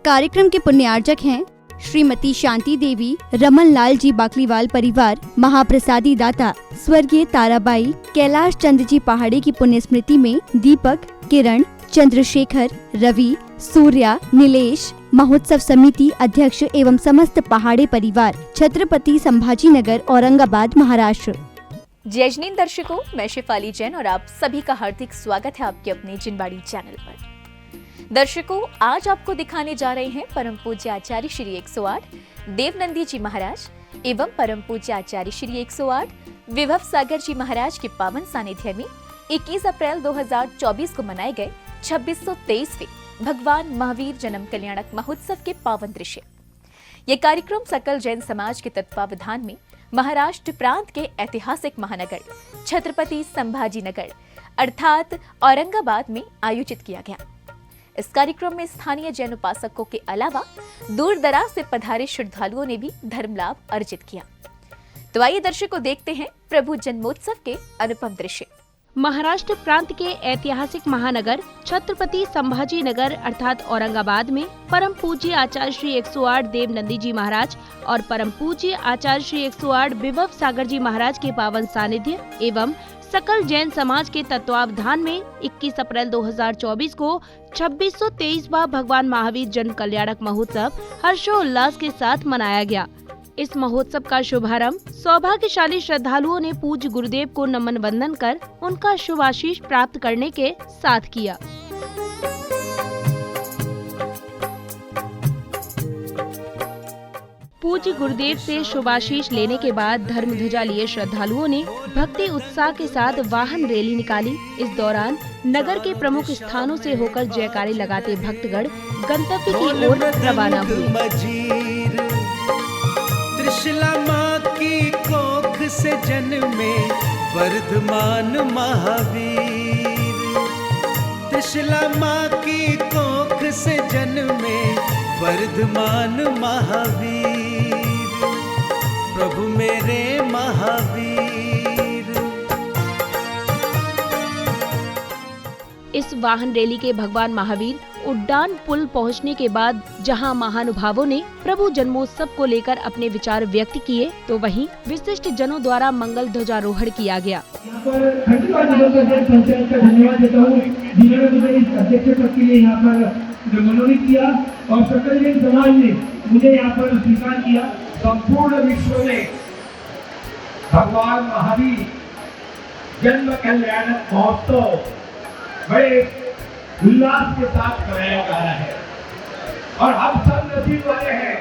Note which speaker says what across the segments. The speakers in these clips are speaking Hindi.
Speaker 1: कार्यक्रम के पुण्यार्जक हैं श्रीमती शांति देवी, रमन लाल जी बाकलीवाल परिवार, महाप्रसादी दाता स्वर्गीय ताराबाई, कैलाश चंद्र जी पहाड़ी की पुण्य स्मृति में दीपक, किरण, चंद्रशेखर, रवि, सूर्या, नीलेश, महोत्सव समिति अध्यक्ष एवं समस्त पहाड़ी परिवार, छत्रपति संभाजीनगर, औरंगाबाद, महाराष्ट्र।
Speaker 2: जय जनीन दर्शकों, मैं शेफाली जैन और आप सभी का हार्दिक स्वागत है आपके अपने जिनबाड़ी चैनल पर। दर्शकों, आज आपको दिखाने जा रहे हैं परम पूज्य आचार्य श्री 108 देवनंदी जी महाराज एवं परम पूज्य आचार्य श्री 108 विभव सागर जी महाराज के पावन सानिध्य में 21 अप्रैल 2024 को मनाए गए 2623वें भगवान महावीर जन्म कल्याणक महोत्सव के पावन दृश्य। ये कार्यक्रम सकल जैन समाज के तत्वावधान में महाराष्ट्र प्रांत के ऐतिहासिक महानगर छत्रपति संभाजीनगर अर्थात औरंगाबाद में आयोजित किया गया। इस कार्यक्रम में स्थानीय जैन उपासकों के अलावा दूर दराज से पधारे श्रद्धालुओं ने भी धर्म लाभ अर्जित किया। तो आइए दर्शकों देखते हैं प्रभु जन्मोत्सव के अनुपम दृश्य।
Speaker 3: महाराष्ट्र प्रांत के ऐतिहासिक महानगर छत्रपति संभाजीनगर अर्थात औरंगाबाद में परम पूज्य आचार्य श्री 108 देवनंदी जी महाराज और परम पूज्य आचार्य श्री 108 विभव सागर जी महाराज के पावन सानिध्य एवं सकल जैन समाज के तत्वावधान में 21 अप्रैल 2024 को 2623वां भगवान महावीर जन्म कल्याणक महोत्सव हर्षोल्लास के साथ मनाया गया। इस महोत्सव का शुभारंभ सौभाग्यशाली श्रद्धालुओं ने पूज्य गुरुदेव को नमन वंदन कर उनका शुभ आशीष प्राप्त करने के साथ किया। पूज्य गुरुदेव से शुभाशीष लेने के बाद धर्म ध्वजा लिए श्रद्धालुओं ने भक्ति उत्साह के साथ वाहन रैली निकाली। इस दौरान नगर के प्रमुख स्थानों से होकर जयकारे लगाते भक्तगण गंतव्य की ओर रवाना हुए।
Speaker 4: त्रिशला माँ की कोख से जन्मे वर्धमान महावीर, त्रिशला माँ की कोख से जन्मे वर्धमान महावीर, प्रभु मेरे महावीर।
Speaker 3: इस वाहन रैली के भगवान महावीर उड्डान पुल पहुंचने के बाद जहां महानुभावों ने प्रभु जन्मोत्सव को लेकर अपने विचार व्यक्त किए, तो वहीं विशिष्ट जनों द्वारा मंगल ध्वजारोहण किया गया।
Speaker 5: यहाँ पर पंचायत का धन्यवाद देता हूँ जिन्होंने मुझे इस अध्यक्ष पद के लिए यहाँ पर मनोनीत किया और सकल जैन समाज ने मुझे यहाँ पर स्वीकार किया। संपूर्ण विश्व में भगवान महावीर जन्म कल्याणक महोत्सव बड़े उल्लास के साथ मनाया जा रहा है और हम सब नसीब वाले हैं।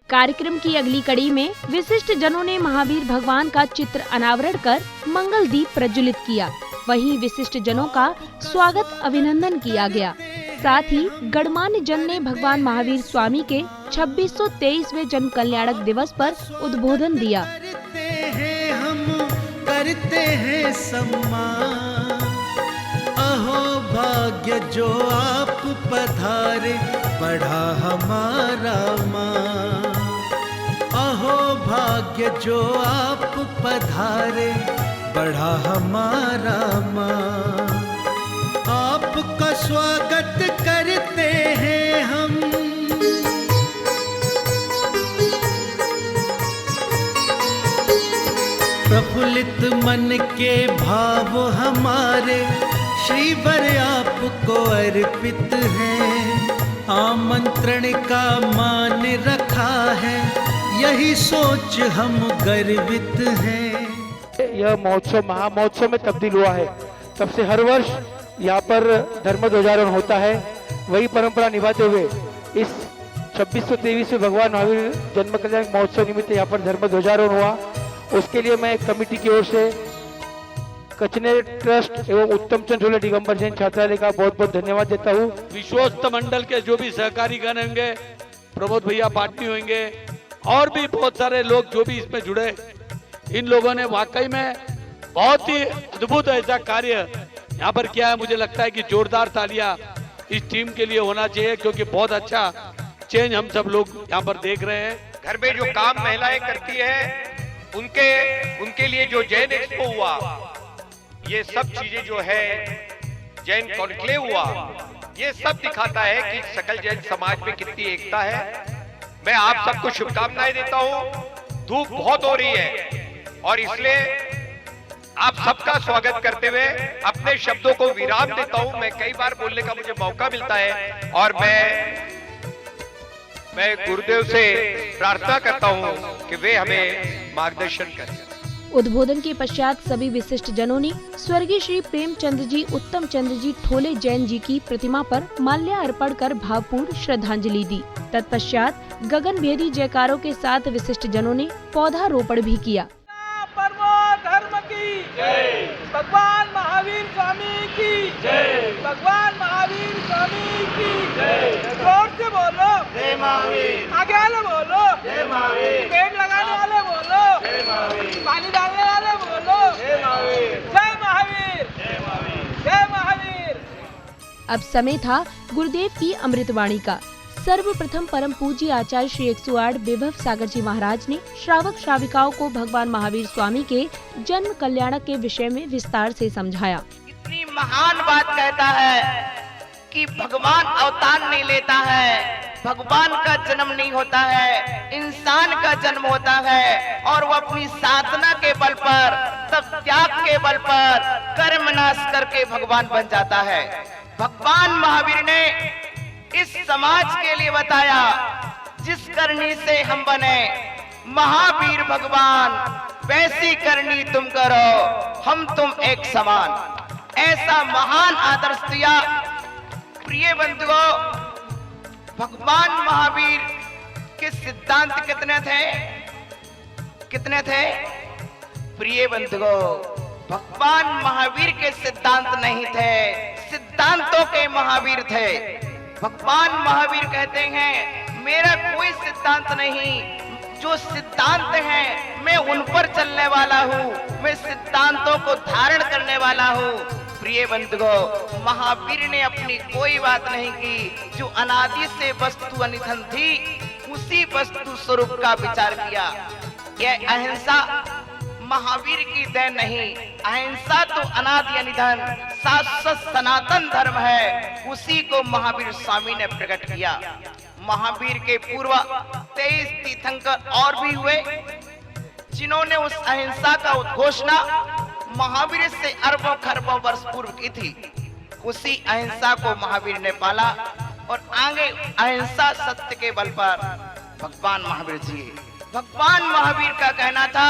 Speaker 3: कार्यक्रम की अगली कड़ी में विशिष्ट जनों ने महावीर भगवान का चित्र अनावरण कर मंगल दीप प्रज्वलित किया। वहीं विशिष्ट जनों का स्वागत अभिनंदन किया गया। साथ ही गणमान्य जन ने भगवान महावीर स्वामी के 2623वें जन्म कल्याणक दिवस पर उद्बोधन दिया।
Speaker 4: करते हैं सम्मान, अहो भाग्य जो आप पधारे बढ़ा हमारा मान, अहो भाग्य जो आप पधारे बढ़ा हमारा मान, आपका स्वागत करते हैं हम। प्रफुल्लित मन के भाव हमारे श्रीवर आपको अर्पित हैं, आमंत्रण का मान रखा है यही सोच हम गर्वित हैं।
Speaker 6: यह महोत्सव महामहोत्सव में तब्दील हुआ है। तब से हर वर्ष यहाँ पर धर्म ध्वजारोहण होता है। वही परंपरा निभाते हुए इस 2623वें भगवान महावीर जन्म कल्याण महोत्सव निमित्त यहाँ पर धर्म ध्वजारोहण हुआ। उसके लिए मैं कमेटी की ओर से कचनेर ट्रस्ट एवं उत्तम चंद दिगंबर जैन छात्रालय का बहुत बहुत धन्यवाद देता हूँ।
Speaker 7: विश्वस्त मंडल के जो भी सहकारी गण होंगे, प्रमोद भैया पाटनी होंगे और भी बहुत सारे लोग जो भी इसमें जुड़े, इन लोगों ने वाकई में बहुत ही अद्भुत ऐसा कार्य यहाँ पर किया है। मुझे लगता है कि जोरदार तालियां इस टीम के लिए होना चाहिए, क्योंकि बहुत अच्छा चेंज हम सब लोग यहाँ पर देख रहे हैं।
Speaker 8: घर में जो काम महिलाएं करती है उनके लिए जो जैन एक्सपो हुआ, ये सब चीजें जो है जैन कॉन्क्लेव हुआ, ये सब दिखाता है कि सकल जैन समाज में कितनी एकता है। मैं आप सबको शुभकामनाएं देता हूं। धूप बहुत हो रही है और इसलिए आप सबका स्वागत करते हुए अपने शब्दों को विराम देता हूं। मैं कई बार बोलने का मुझे मौका मिलता है और मैं गुरुदेव से प्रार्थना करता हूं कि वे हमें मार्गदर्शन करें।
Speaker 3: उद्बोधन के पश्चात सभी विशिष्ट जनों ने स्वर्गीय श्री प्रेमचंद जी उत्तम चंद्र जी ठोले जैन जी की प्रतिमा पर माल्या अर्पण कर भावपूर्ण श्रद्धांजलि दी। तत्पश्चात गगन भेदी जयकारों के साथ विशिष्ट जनों ने पौधारोपण भी किया।
Speaker 9: परमो धर्म की जय, भगवान महावीर स्वामी की जय, भगवान महावीर स्वामी की जय। जोर से बोलो जय महावीर, आगे वाले बोलो जय महावीर, पेड़ लगाने वाले बोलो जय महावीर, पानी डालने वाले बोलो जय महावीर, जय महावीर, जय महावीर, जय महावीर।
Speaker 3: अब समय था गुरुदेव की अमृतवाणी का। सर्वप्रथम परम पूज्य आचार्य श्री 108 विभव सागर जी महाराज ने श्रावक श्राविकाओं को भगवान महावीर स्वामी के जन्म कल्याणक के विषय में विस्तार से समझाया।
Speaker 10: इतनी महान बात कहता है कि भगवान अवतार नहीं लेता है, भगवान का जन्म नहीं होता है, इंसान का जन्म होता है और वो अपनी साधना के बल पर, तब त्याग के बल पर कर्म नाश करके भगवान बन जाता है। भगवान महावीर ने इस समाज के लिए बताया, जिस करनी से हम बने महावीर भगवान, वैसी करनी तुम करो, हम तुम एक समान। ऐसा महान आदर्श दिया। प्रिय बंधुओं, भगवान महावीर के सिद्धांत कितने थे? कितने थे? प्रिय बंधुओं, भगवान महावीर के सिद्धांत नहीं थे, सिद्धांतों के महावीर थे। भगवान महावीर कहते हैं मेरा कोई सिद्धांत नहीं, जो सिद्धांत हैं मैं उन पर चलने वाला हूँ, मैं सिद्धांतों को धारण करने वाला हूँ। प्रिय बंधुओं, महावीर ने अपनी कोई बात नहीं की, जो अनादि से वस्तु अनिधन थी उसी वस्तु स्वरूप का विचार किया। यह अहिंसा महावीर की देन नहीं, अहिंसा तो अनादि अनिधन शाश्वत सनातन धर्म है, उसी को महावीर स्वामी ने प्रकट किया। महावीर के पूर्व 23 तीर्थंकर और भी हुए जिन्होंने उस अहिंसा का उद्घोषणा महावीर से अरबों खरबों वर्ष पूर्व की थी। उसी अहिंसा को महावीर ने पाला और आगे अहिंसा सत्य के बल पर भगवान महावीर जी। भगवान महावीर का कहना था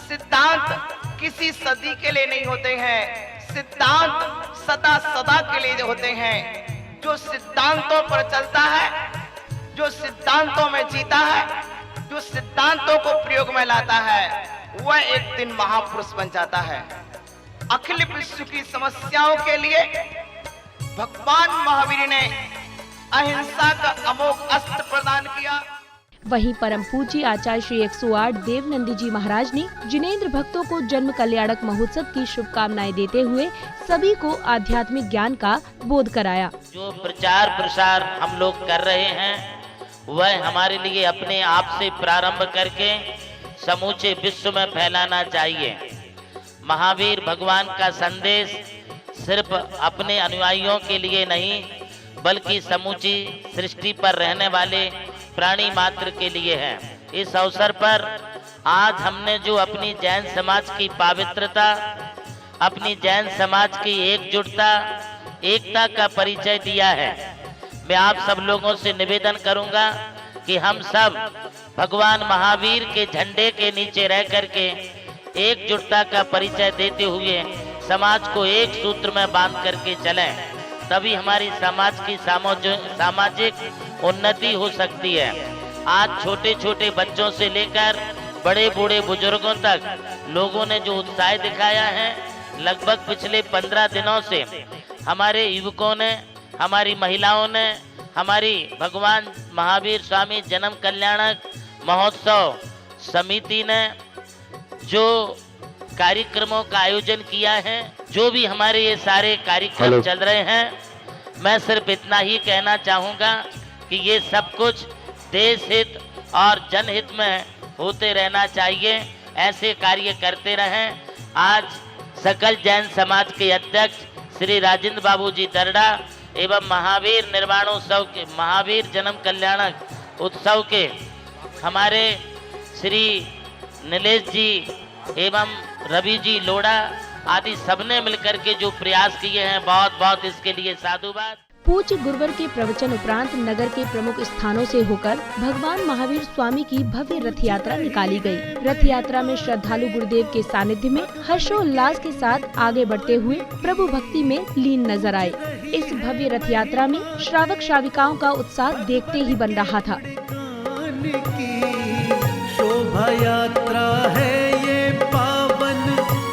Speaker 10: सिद्धांत किसी सदी के लिए नहीं होते हैं, सिद्धांत सदा सदा के लिए होते हैं। जो सिद्धांतों पर चलता है, जो सिद्धांतों में जीता है, जो सिद्धांतों को प्रयोग में लाता है, वह एक दिन महापुरुष बन जाता है। अखिल विश्व की समस्याओं के लिए भगवान महावीर ने अहिंसा का अमोघ अस्त्र प्रदान किया।
Speaker 3: वहीं परम पूज्य आचार्य श्री 108 देवनंदी जी महाराज ने जिनेंद्र भक्तों को जन्म कल्याणक महोत्सव की शुभकामनाएं देते हुए सभी को आध्यात्मिक ज्ञान का बोध कराया।
Speaker 11: जो प्रचार प्रसार हम लोग कर रहे हैं वह हमारे लिए अपने आप से प्रारंभ करके समूचे विश्व में फैलाना चाहिए। महावीर भगवान का संदेश सिर्फ अपने अनुयायियों के लिए नहीं बल्कि समूची सृष्टि पर रहने वाले प्राणी मात्र के लिए है। इस अवसर पर आज हमने जो अपनी जैन समाज की पवित्रता, अपनी जैन समाज की एकजुटता, एकता का परिचय दिया है। मैं आप सब लोगों से निवेदन करूंगा कि हम सब भगवान महावीर के झंडे के नीचे रह करके एकजुटता का परिचय देते हुए समाज को एक सूत्र में बांध करके चलें, तभी हमारी समाज की सामाजिक उन्नति हो सकती है। आज छोटे छोटे बच्चों से लेकर बड़े बूढ़े बुजुर्गों तक लोगों ने जो उत्साह दिखाया है, लगभग पिछले 15 दिनों से हमारे युवकों ने, हमारी महिलाओं ने, हमारी भगवान महावीर स्वामी जन्म कल्याणक महोत्सव समिति ने जो कार्यक्रमों का आयोजन किया है, जो भी हमारे ये सारे कार्यक्रम चल रहे हैं, मैं सिर्फ इतना ही कहना चाहूँगा कि ये सब कुछ देश हित और जनहित में होते रहना चाहिए, ऐसे कार्य करते रहें। आज सकल जैन समाज के अध्यक्ष श्री राजेंद्र बाबू जी दरड़ा एवं महावीर निर्वाणोत्सव के महावीर जन्म कल्याणक उत्सव के हमारे श्री नीलेश जी एवं रवि जी लोढ़ा आदि सबने मिलकर के जो प्रयास किए हैं, बहुत बहुत इसके लिए साधुवाद।
Speaker 3: पूज्य गुरुवर के प्रवचन उपरांत नगर के प्रमुख स्थानों से होकर भगवान महावीर स्वामी की भव्य रथ यात्रा निकाली गई। रथ यात्रा में श्रद्धालु गुरुदेव के सानिध्य में हर्षोल्लास के साथ आगे बढ़ते हुए प्रभु भक्ति में लीन नजर आए। इस भव्य रथ यात्रा में श्रावक श्राविकाओं का उत्साह देखते ही बन रहा था।
Speaker 4: शोभा यात्रा है ये पावन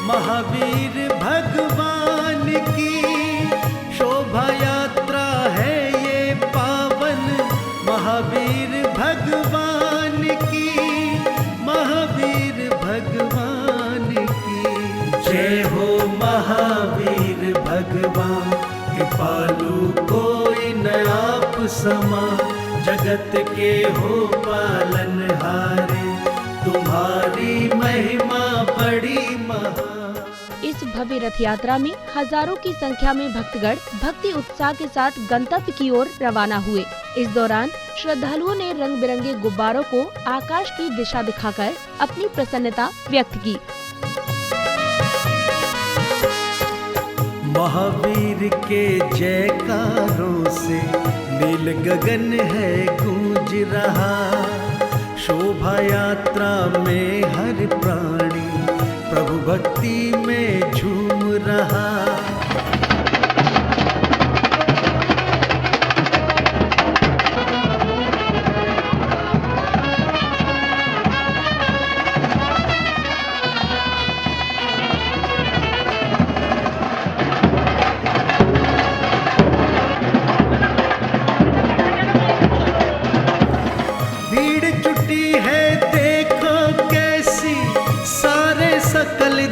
Speaker 4: महावीर भगवान की, शोभा यात्रा है ये पावन महावीर भगवान की, महावीर भगवान की। जय हो महावीर भगवान, कृपालु कोई न आप समा, जगत के हो पालनहारे, तुम्हारी महिमा बड़ी महा।
Speaker 3: इस भव्य रथ यात्रा में हजारों की संख्या में भक्तगण भक्ति उत्साह के साथ गंतव्य की ओर रवाना हुए। इस दौरान श्रद्धालुओं ने रंग बिरंगे गुब्बारों को आकाश की दिशा दिखाकर अपनी प्रसन्नता व्यक्त की।
Speaker 4: महावीर के जयकारों से नील गगन है गूंज रहा, शोभा यात्रा में हर प्राणी प्रभु भक्ति में झूम रहा।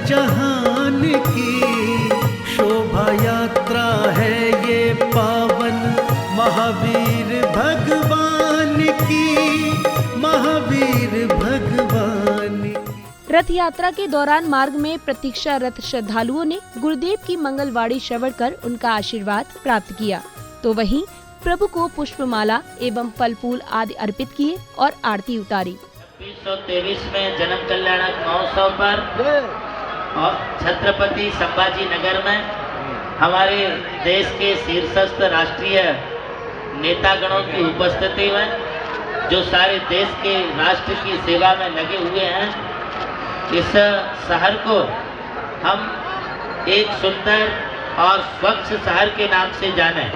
Speaker 4: जहान की शोभा यात्रा है ये पावन महावीर भगवान की, महावीर भगवान की।
Speaker 3: रथ यात्रा के दौरान मार्ग में प्रतीक्षारत श्रद्धालुओं ने गुरुदेव की मंगलवाणी श्रवण कर उनका आशीर्वाद प्राप्त किया, तो वहीं प्रभु को पुष्पमाला एवं फल फूल आदि अर्पित किए और आरती उतारी।
Speaker 11: 2023 में जन्म कल्याणक महोत्सव पर और छत्रपति संभाजी नगर में हमारे देश के शीर्षस्थ राष्ट्रीय नेतागणों की उपस्थिति में जो सारे देश के राष्ट्र की सेवा में लगे हुए हैं, इस शहर को हम एक सुंदर और स्वच्छ शहर के नाम से जानें।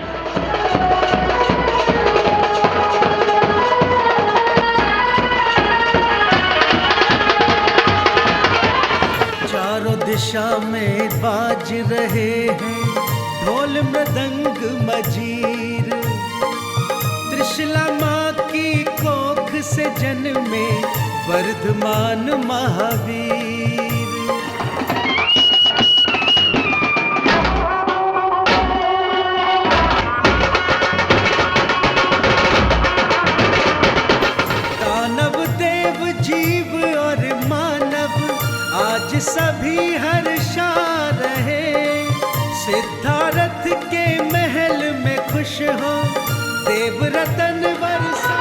Speaker 4: दिशा में बाज रहे हैं ढोल मृदंग मजीर, त्रिशला माँ की कोख से जन्मे वर्धमान महावीर। दानव देव जीव और मानव आज सभी हर्षा रहे, सिद्धार्थ के महल में खुश हो देव रतन वर्षा।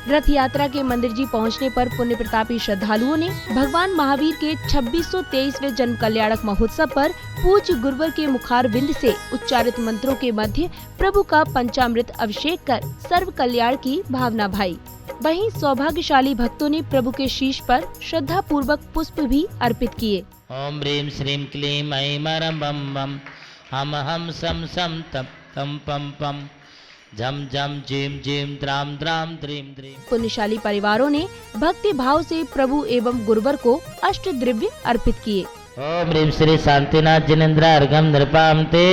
Speaker 3: रथ यात्रा के मंदिर जी पहुंचने पर पुण्य प्रतापी श्रद्धालुओं ने भगवान महावीर के 2623वें जन्म कल्याणक महोत्सव पर पूज्य गुरुवर के मुखारविंद से उच्चारित मंत्रों के मध्य प्रभु का पंचामृत अभिषेक कर सर्व कल्याण की भावना भाई। वहीं सौभाग्यशाली भक्तों ने प्रभु के शीश पर श्रद्धा पूर्वक पुष्प भी अर्पित किए।
Speaker 11: ओम ह्रीं श्रीं क्लीं ऐं मरं बम बम हम सम सम तम तम पम पम झम झम झीम झीम द्राम द्राम द्रीम द्रीम।
Speaker 3: पुण्यशाली परिवारों ने भक्ति भाव से प्रभु एवं गुरुवर को अष्ट द्रव्य अर्पित किए।
Speaker 11: ओम ह्रीं श्री शांतिनाथ जिनेन्द्र अर्घम नृपाम ते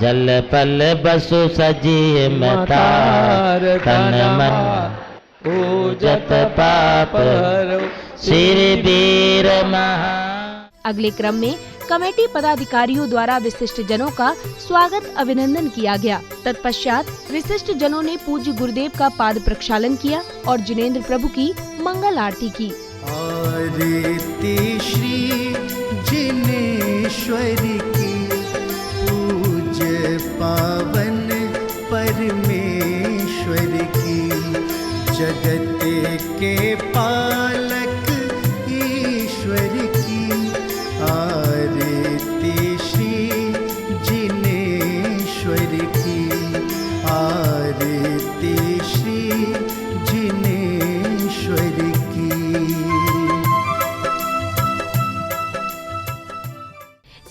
Speaker 11: जल पल बसु सजी मतार तन मन ओजत पाप श्री वीर महा।
Speaker 3: अगले क्रम में कमेटी पदाधिकारियों द्वारा विशिष्ट जनों का स्वागत अभिनंदन किया गया। तत्पश्चात विशिष्ट जनों ने पूज्य गुरुदेव का पाद प्रक्षालन किया और जिनेंद्र प्रभु की मंगल आरती की।
Speaker 4: आरती श्री जिनेश्वर की, पूज्य पावन परमेश्वर की, जगत के पालक ईश्वर की। आरती श्री जिनेश्वर की, आरती श्री जिनेश्वर की।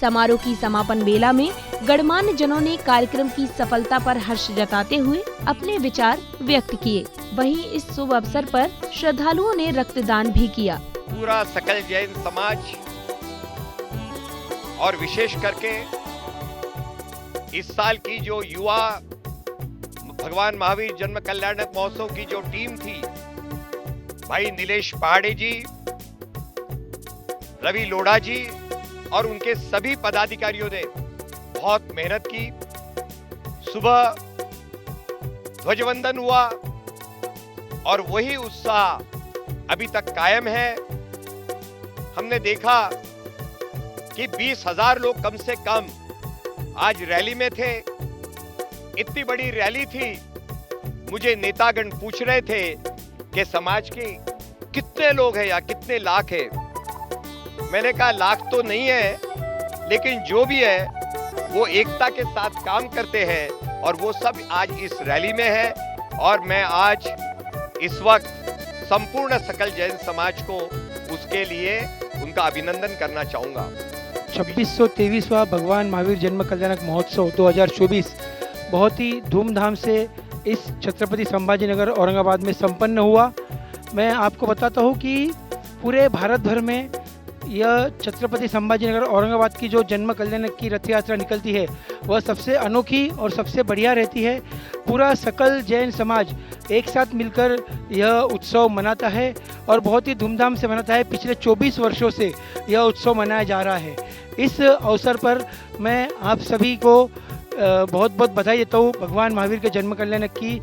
Speaker 3: समारोह की समापन बेला में गणमान्य जनों ने कार्यक्रम की सफलता पर हर्ष जताते हुए अपने विचार व्यक्त किए। वहीं इस शुभ अवसर पर श्रद्धालुओं ने रक्तदान भी किया।
Speaker 8: पूरा सकल जैन समाज और विशेष करके इस साल की जो युवा भगवान महावीर जन्म कल्याणक महोत्सव की जो टीम थी, भाई नीलेश पहाड़े जी, रवि लोढ़ा जी और उनके सभी पदाधिकारियों ने बहुत मेहनत की। सुबह ध्वजवंदन हुआ और वही उत्साह अभी तक कायम है। हमने देखा कि 20,000 लोग कम से कम आज रैली में थे। इतनी बड़ी रैली थी, मुझे नेतागण पूछ रहे थे कि समाज के कितने लोग हैं या कितने लाख हैं। मैंने कहा लाख तो नहीं है, लेकिन जो भी है वो एकता के साथ काम करते हैं और वो सब आज इस रैली में है। और मैं आज इस वक्त संपूर्ण सकल जैन समाज को उसके लिए उनका अभिनंदन करना चाहूँगा।
Speaker 6: 2623वां भगवान महावीर जन्म कल्याणक महोत्सव 2024 बहुत ही धूमधाम से इस छत्रपति संभाजीनगर औरंगाबाद में संपन्न हुआ। मैं आपको बताता हूँ कि पूरे भारत भर में यह छत्रपति संभाजीनगर औरंगाबाद की जो जन्म कल्याणक की रथ यात्रा निकलती है वह सबसे अनोखी और सबसे बढ़िया रहती है। पूरा सकल जैन समाज एक साथ मिलकर यह उत्सव मनाता है और बहुत ही धूमधाम से मनाता है। पिछले 24 वर्षों से यह उत्सव मनाया जा रहा है। इस अवसर पर मैं आप सभी को बहुत बहुत बधाई देता हूँ भगवान महावीर के जन्म कल्याणक की।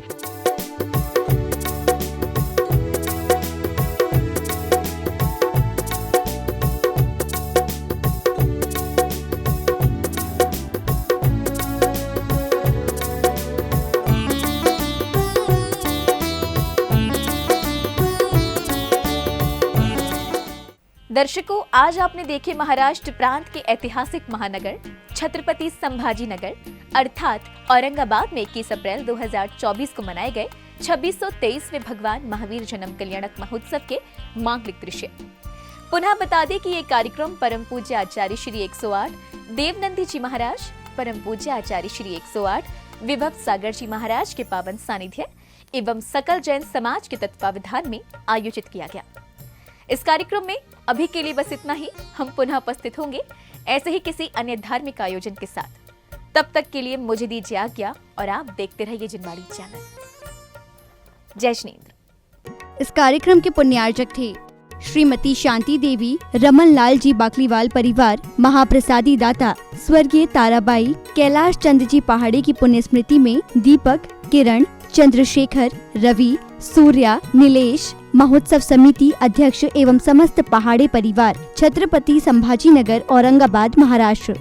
Speaker 2: दर्शकों, आज आपने देखे महाराष्ट्र प्रांत के ऐतिहासिक महानगर छत्रपति संभाजीनगर अर्थात औरंगाबाद में 21 अप्रैल 2024 को मनाए गए 2623वें भगवान महावीर जन्म कल्याणक महोत्सव के मांगलिक दृश्य। पुनः बता दें कि ये कार्यक्रम परम पूज्य आचार्य श्री 108 देवनंदी जी महाराज, परम पूज्य आचार्य श्री 108 विभव सागर जी महाराज के पावन सानिध्य एवं सकल जैन समाज के तत्वावधान में आयोजित किया गया। इस कार्यक्रम में अभी के लिए बस इतना ही। हम पुनः उपस्थित होंगे ऐसे ही किसी अन्य धार्मिक आयोजन के साथ। तब तक के लिए मुझे दीजिए आज्ञा और आप देखते रहिए जिनवाड़ी चैनल। जय श्रीन्द्र।
Speaker 1: इस कार्यक्रम के पुण्यार्चक थे श्रीमती शांति देवी, रमन लाल जी बाकलीवाल परिवार, महाप्रसादी दाता स्वर्गीय ताराबाई, कैलाश चंद्र जी पहाड़ी की पुण्य स्मृति में दीपक, किरण, चंद्रशेखर, रवि, सूर्या, नीलेश, महोत्सव समिति अध्यक्ष एवं समस्त पहाड़े परिवार, छत्रपति संभाजीनगर औरंगाबाद महाराष्ट्र।